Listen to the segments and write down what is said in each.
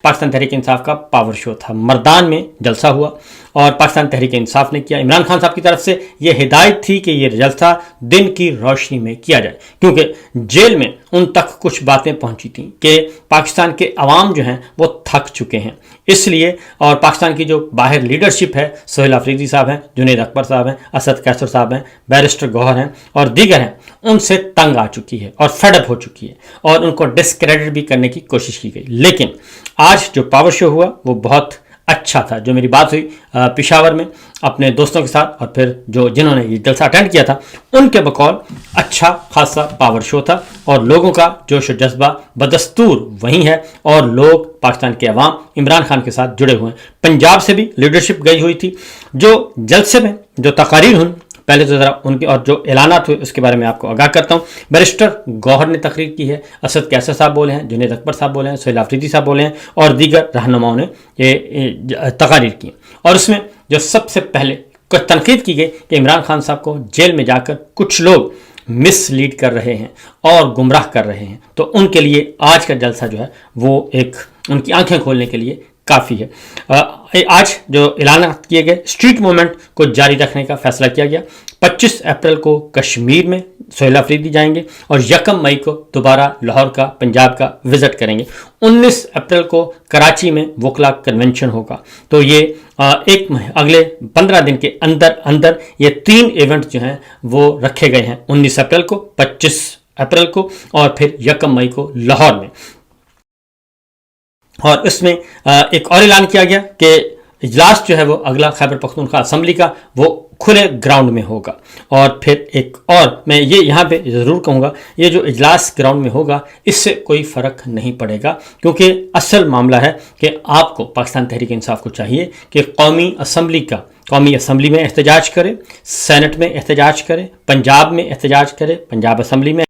पाकिस्तान तहरीक इंसाफ का power show था, मर्दान में जलसा हुआ और पाकिस्तान तहरीक इंसाफ ने किया। इमरान खान साहब की तरफ से यह हिदायत थी कि यह जलसा दिन की रोशनी में किया जाए, क्योंकि जेल में उन तक कुछ बातें पहुंची थी कि पाकिस्तान के अवाम जो हैं वो थक चुके हैं, इसलिए और पाकिस्तान की जो बाहर लीडरशिप है, सोहेल अफरीदी साहब हैं, जुनैद अकबर साहब हैं, असद कैसर साहब हैं, बैरिस्टर गौहर हैं और दीगर हैं, उनसे तंग आ चुकी है और फेडअप हो चुकी है और उनको डिस्क्रेडिट भी करने की कोशिश की गई। लेकिन आज जो पावर शो हुआ वो बहुत अच्छा था। जो मेरी बात हुई पेशावर में अपने दोस्तों के साथ और फिर जिन्होंने ये जलसा अटेंड किया था, उनके बकौल अच्छा खासा पावर शो था और लोगों का जोश और जज्बा बदस्तूर वहीं है और लोग पाकिस्तान के अवाम इमरान खान के साथ जुड़े हुए हैं। पंजाब से भी लीडरशिप गई हुई थी। जो जलसे में जो तकारीर हुई, पहले तो ज़रा उनके और जो ऐलानात हुए उसके बारे में आपको आगाह करता हूँ। बैरिस्टर गौहर ने तकरीर की है, असद कैसर साहब बोले हैं, जुनैद अकबर साहब बोले हैं, सोहेल अफरीदी साहब बोले हैं और दीगर रहनुमाओं ने ये तकारीर की। और उसमें जो सबसे पहले कुछ तनकीद की गई कि इमरान खान साहब को जेल में जाकर कुछ लोग मिसलीड कर रहे हैं और गुमराह कर रहे हैं, तो उनके लिए आज का जलसा जो है वो एक उनकी आंखें खोलने के लिए काफ़ी है। आज जो ऐलान किए गए, स्ट्रीट मूवमेंट को जारी रखने का फैसला किया गया। 25 अप्रैल को कश्मीर में सोहेल अफरीदी जाएंगे और 1 मई को दोबारा लाहौर का, पंजाब का विजिट करेंगे। 19 अप्रैल को कराची में वकला कन्वेंशन होगा। तो ये अगले 15 दिन के अंदर अंदर ये 3 इवेंट जो हैं वो रखे गए हैं, 19 अप्रैल को, 25 अप्रैल को और फिर 1 मई को लाहौर में। और इसमें एक और ऐलान किया गया कि इजलास जो है वो अगला खैबर पख्तूनख्वा असम्बली का वो खुले ग्राउंड में होगा। और फिर एक और मैं ये यहाँ पे ज़रूर कहूँगा, ये जो इजलास ग्राउंड में होगा इससे कोई फ़र्क नहीं पड़ेगा, क्योंकि असल मामला है कि आपको पाकिस्तान तहरीक इंसाफ को चाहिए कि कौमी असम्बली में एहतजाज करे, सेनेट में एहतजाज करे, पंजाब में एहतजाज करे, पंजाब असम्बली में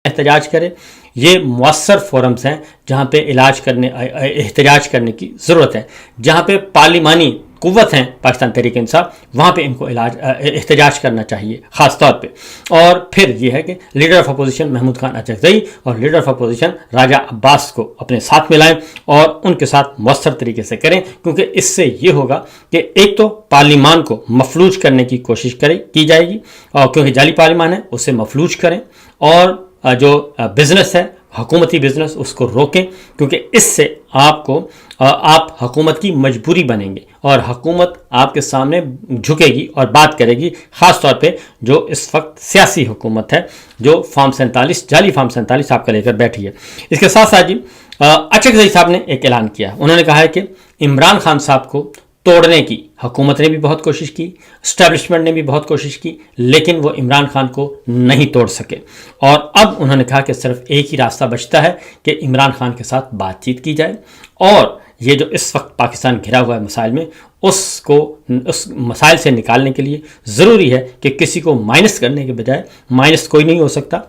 एहतजाज करे। ये मुअस्सर फोरम्स हैं जहाँ पे एहतजाज करने की ज़रूरत है। जहाँ पे पार्लिमानी कुव्वत हैं पाकिस्तान तहरीक इंसाफ, वहाँ पे इनको एहतजाज करना चाहिए ख़ास तौर पे। और फिर ये है कि leader of opposition Mahmood Khan Achakzai और leader of opposition Raja Abbas को अपने साथ मिलाएं और उनके साथ मुअस्सर तरीके से करें, क्योंकि इससे ये होगा कि एक तो पार्लिमान को मफलूज करने की कोशिश की जाएगी, और क्योंकि जाली पार्लिमान है उसे मफलूज करें, और जो बिज़नेस है हुकूमती बिज़नेस उसको रोकें, क्योंकि इससे आप हुकूमत की मजबूरी बनेंगे और हुकूमत आपके सामने झुकेगी और बात करेगी, ख़ास तौर पे जो इस वक्त सियासी हुकूमत है जो फॉर्म 47 जाली फॉर्म 47 आपका लेकर बैठी है। इसके साथ साथ जी अचकज़ई साहब ने एक ऐलान किया। उन्होंने कहा है कि इमरान खान साहब को तोड़ने की हुकूमत ने भी बहुत कोशिश की, एस्टैब्लिशमेंट ने भी बहुत कोशिश की, लेकिन वो इमरान खान को नहीं तोड़ सके। और अब उन्होंने कहा कि सिर्फ एक ही रास्ता बचता है कि इमरान खान के साथ बातचीत की जाए, और ये जो इस वक्त पाकिस्तान घिरा हुआ है मसाइल में, उस मसाइल से निकालने के लिए ज़रूरी है कि किसी को माइनस करने के बजाय, माइनस कोई नहीं हो सकता,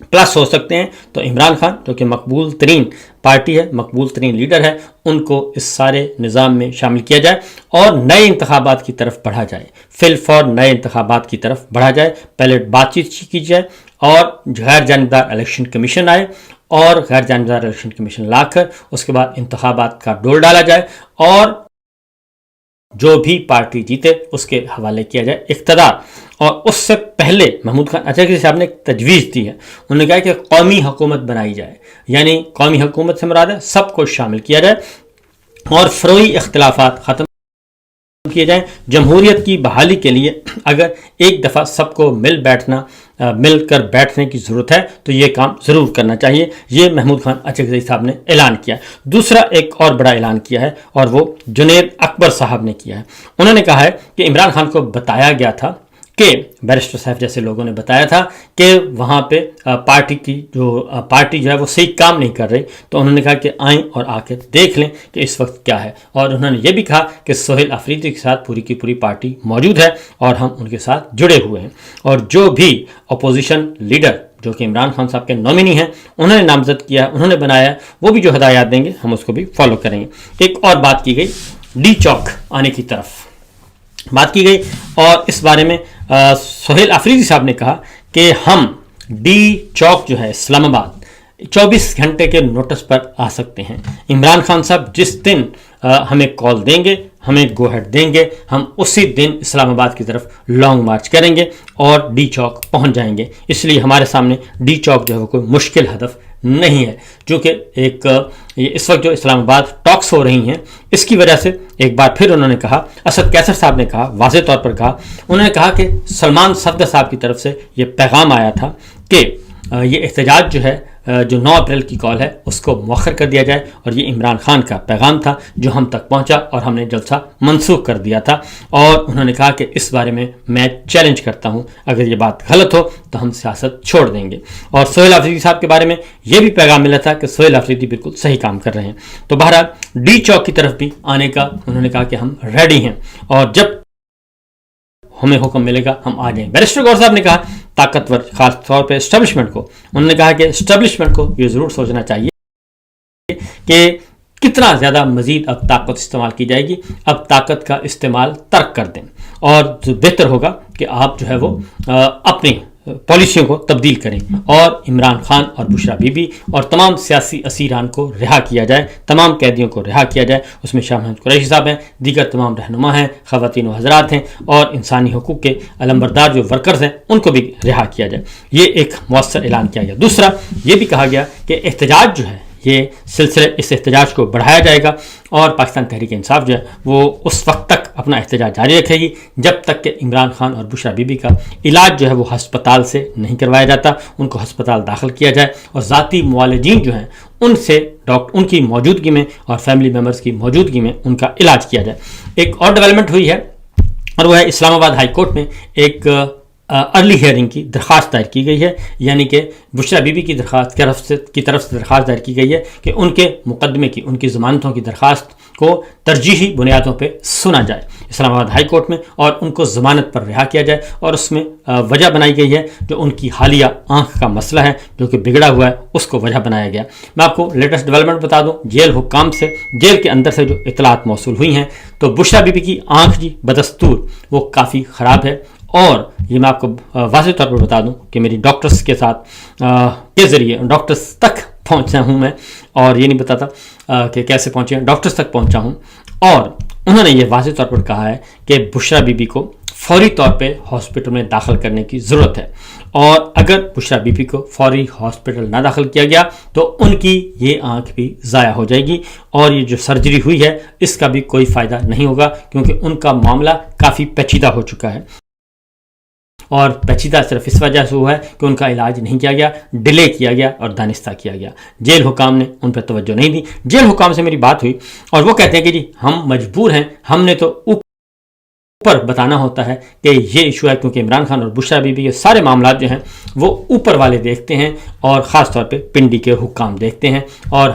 प्लस हो सकते हैं। तो इमरान खान जो कि मकबूल तरीन पार्टी है, मकबूल तरीन लीडर है, उनको इस सारे निज़ाम में शामिल किया जाए और नए इंतखाबात की तरफ बढ़ा जाए, फिल फॉर नए इंतखाबात की तरफ बढ़ा जाए। पहले बातचीत की जाए और गैर जानिबदार इलेक्शन कमीशन आए और गैर जानिबदार इलेक्शन कमीशन लाकर उसके बाद इंतखाबात का डोर डाला जाए और जो भी पार्टी जीते उसके हवाले किया जाए इक़्तिदार। और उससे पहले महमूद खान अचकज़ई साहब ने एक तजवीज़ दी है। उन्होंने कहा कि कौमी हुकूमत बनाई जाए, यानी कौमी हुकूमत से मुराद है सबको शामिल किया जाए और फ़रोई इख्तिलाफ़ात ख़त्म किए जाएं। जमहूरियत की बहाली के लिए अगर एक दफ़ा सबको मिलकर बैठने की ज़रूरत है तो ये काम ज़रूर करना चाहिए। ये महमूद खान अचकज़ई साहब ने ऐलान किया। दूसरा एक और बड़ा ऐलान किया है और वो जुनैद अकबर साहब ने किया है। उन्होंने कहा है कि इमरान खान को बताया गया था कि बैरिस्टर साहब जैसे लोगों ने बताया था कि वहाँ पे पार्टी जो है वो सही काम नहीं कर रही, तो उन्होंने कहा कि आएँ और आके देख लें कि इस वक्त क्या है। और उन्होंने ये भी कहा कि सोहेल अफरीदी के साथ पूरी की पूरी पार्टी मौजूद है और हम उनके साथ जुड़े हुए हैं, और जो भी अपोजिशन लीडर जो कि इमरान खान साहब के नॉमिनी हैं उन्होंने नामजद किया, उन्होंने बनाया, वो भी जो हदायत देंगे हम उसको भी फॉलो करेंगे। एक और बात की गई, डी चौक आने की तरफ बात की गई और इस बारे में सोहेल अफरीदी साहब ने कहा कि हम डी चौक जो है इस्लामाबाद, 24 घंटे के नोटिस पर आ सकते हैं। इमरान खान साहब जिस दिन हमें कॉल देंगे, हमें गो हेड देंगे, हम उसी दिन इस्लामाबाद की तरफ लॉन्ग मार्च करेंगे और डी चौक पहुंच जाएंगे। इसलिए हमारे सामने डी चौक जो है वो कोई मुश्किल हदफ नहीं है। चूँकि ये इस वक्त जो इस्लामाबाद टॉक्स हो रही हैं, इसकी वजह से एक बार फिर उन्होंने कहा, असद कैसर साहब ने कहा, वाज़े तौर पर कहा, उन्होंने कहा कि सलमान सफदर साहब की तरफ से ये पैगाम आया था कि ये एहतजाज जो है, जो 9 अप्रैल की कॉल है उसको मौखर कर दिया जाए, और ये इमरान खान का पैगाम था जो हम तक पहुंचा और हमने जलसा मंसूख कर दिया था। और उन्होंने कहा कि इस बारे में मैं चैलेंज करता हूं, अगर ये बात गलत हो तो हम सियासत छोड़ देंगे। और सोहेल अफरीदी साहब के बारे में ये भी पैगाम मिला था कि सोहेल अफरीदी बिल्कुल सही काम कर रहे हैं। तो बहरहाल डी चौक की तरफ भी आने का उन्होंने कहा कि हम रेडी हैं और जब हमें हुक्म मिलेगा हम आ जाएंगे। बैरिस्टर गौर साहब ने कहा ताकतवर, खास तौर पे एस्टेब्लिशमेंट को, उन्होंने कहा कि एस्टेब्लिशमेंट को ये ज़रूर सोचना चाहिए कि कितना ज़्यादा मज़ीद अब ताकत इस्तेमाल की जाएगी। अब ताकत का इस्तेमाल तर्क कर दें और जो बेहतर होगा कि आप जो है वो अपनी पॉलिसियों को तब्दील करें और इमरान खान और बुशरा बीबी और तमाम सियासी असीरान को रिहा किया जाए, तमाम कैदियों को रिहा किया जाए। उसमें शाह महमूद कुरैशी साहब हैं, दीगर तमाम रहनुमा हैं, ख़वातीन व हज़रात हैं और इंसानी हकूक़ के अलंबरदार जो वर्कर्स हैं उनको भी रिहा किया जाए। ये एक मौसर ऐलान किया गया। दूसरा ये भी कहा गया कि एहतजाज जो है, ये सिलसिले, इस एहतजाज को बढ़ाया जाएगा और पाकिस्तान तहरीक इंसाफ जो है वो उस वक्त तक अपना एहतजाज जारी रखेगी जब तक कि इमरान खान और बुशरा बीबी का इलाज जो है वो हस्पताल से नहीं करवाया जाता, उनको हस्पताल दाखिल किया जाए और ज़ाती मुआलिजीन जो हैं उनसे उनकी मौजूदगी में और फैमिली मेम्बर्स की मौजूदगी में उनका इलाज किया जाए। एक और डेवलपमेंट हुई है और वो है इस्लामाबाद हाई कोर्ट में एक अर्ली हियरिंग की दरख्वास्त दायर की गई है, यानी कि बुशरा बीबी की तरफ से दरख्वास्त दायर की गई है कि उनके मुकदमे की, उनकी ज़मानतों की दरख्वास्त को तरजीही बुनियादों पे सुना जाए इस्लामाबाद हाई कोर्ट में और उनको ज़मानत पर रिहा किया जाए। और उसमें वजह बनाई गई है जो उनकी हालिया आँख का मसला है जो कि बिगड़ा हुआ है, उसको वजह बनाया गया। मैं आपको लेटेस्ट डेवलपमेंट बता दूँ, जेल हुक्काम से, जेल के अंदर से जो इतलात मौसूल हुई हैं, तो बुशरा बीबी की आँख जी बदस्तूर वो काफ़ी ख़राब है। और ये मैं आपको वाज़ेह तौर पर बता दूं कि मेरी डॉक्टर्स के साथ के ज़रिए डॉक्टर्स तक पहुंचा हूं मैं, और ये नहीं बताता कि कैसे पहुंचे, डॉक्टर्स तक पहुंचा हूं और उन्होंने ये वाज़ेह तौर पर कहा है कि बुशरा बीबी को फौरी तौर पे हॉस्पिटल में दाखिल करने की ज़रूरत है और अगर बुशरा बीबी को फौरी हॉस्पिटल ना दाखिल किया गया तो उनकी ये आंख भी ज़ाया हो जाएगी और ये जो सर्जरी हुई है इसका भी कोई फ़ायदा नहीं होगा क्योंकि उनका मामला काफ़ी पेचीदा हो चुका है। और पेचीदा सिर्फ इस वजह से हुआ है कि उनका इलाज नहीं किया गया, डिले किया गया और दानिस्ता किया गया। जेल हुकाम ने उन पर तवज्जो नहीं दी। जेल हुकाम से मेरी बात हुई और वो कहते हैं कि जी हम मजबूर हैं, हमने तो ऊपर बताना होता है कि ये इशू है क्योंकि इमरान खान और बुशरा बीबी के सारे मामला जो हैं वो ऊपर वाले देखते हैं और ख़ास तौर पे पिंडी के हुक्काम देखते हैं और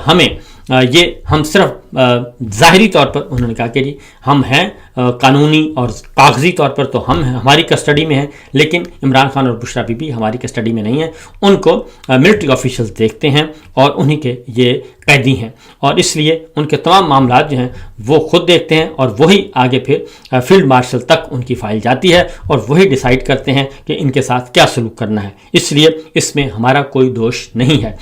हम सिर्फ ज़ाहिरी तौर पर, उन्होंने कहा कि जी हम हैं कानूनी और कागज़ी तौर पर तो हम हैं, हमारी कस्टडी में हैं, लेकिन इमरान खान और बुशरा बीबी हमारी कस्टडी में नहीं है, उनको मिलिट्री ऑफिशियल्स देखते हैं और उन्हीं के ये कैदी हैं और इसलिए उनके तमाम मामला जो हैं वो खुद देखते हैं और वही आगे फिर फील्ड मार्शल तक उनकी फ़ाइल जाती है और वही डिसाइड करते हैं कि इनके साथ क्या सलूक करना है। इसलिए इसमें हमारा कोई दोष नहीं है।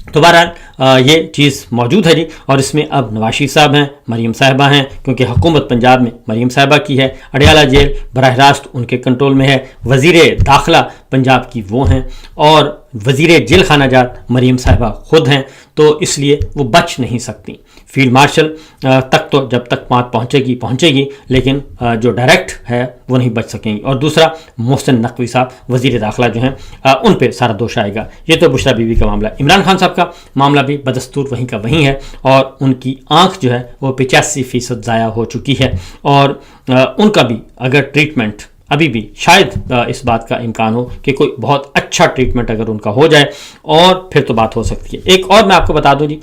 तो बहरहाल ये चीज़ मौजूद है जी और इसमें अब नवाज शरीफ साहब हैं, मरीम साहिबा हैं, क्योंकि हुकूमत पंजाब में मरीम साहिबा की है, अडयाला जेल बराह रास्त उनके कंट्रोल में है, वज़ीर दाखिला पंजाब की वो हैं और वज़ीर जेल खाना जात मरीम साहिबा खुद हैं, तो इसलिए वो बच नहीं सकती। फील्ड मार्शल तक तो जब तक बात पहुँचेगी लेकिन जो डायरेक्ट है वो नहीं बच सकेंगी। और दूसरा मोहसिन नकवी साहब वज़ीर दाखिला जो हैं उन पे सारा दोष आएगा। ये तो बुशरा बीबी का मामला। इमरान खान साहब का मामला भी बदस्तूर वहीं का वहीं है और उनकी आँख जो है वो 85% ज़ाया हो चुकी है और उनका भी अगर ट्रीटमेंट अभी भी शायद इस बात का इम्कान हो कि कोई बहुत अच्छा ट्रीटमेंट अगर उनका हो जाए और फिर तो बात हो सकती है। एक और मैं आपको बता दूं जी,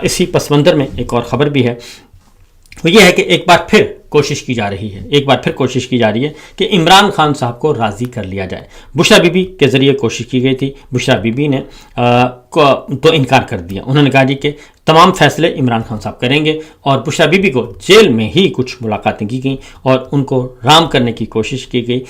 इसी पस मंज़र में एक और ख़बर भी है, वो ये है कि एक बार फिर कोशिश की जा रही है कि इमरान खान साहब को राज़ी कर लिया जाए। बुशरा बीबी के ज़रिए कोशिश की गई थी, बुशरा बीबी ने तो इनकार कर दिया। उन्होंने कहा जी कि तमाम फैसले इमरान खान साहब करेंगे और बुशरा बीबी को जेल में ही कुछ मुलाकातें की गई और उनको राम करने की कोशिश की गई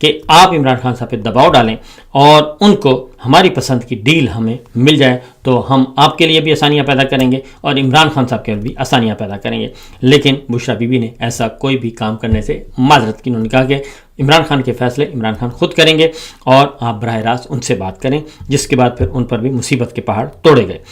کہ آپ عمران خان صاحب پہ دباؤ ڈالیں اور ان کو ہماری پسند کی ڈیل ہمیں مل جائے تو ہم آپ کے لیے بھی آسانیاں پیدا کریں گے اور عمران خان صاحب کے لیے بھی آسانیاں پیدا کریں گے. لیکن بشریٰ بی بی نے ایسا کوئی بھی کام کرنے سے معذرت کی. انہوں نے کہا کہ عمران خان کے فیصلے عمران خان خود کریں گے اور آپ براہ راست ان سے بات کریں، جس کے بعد پھر ان پر بھی مصیبت کے پہاڑ توڑے گئے.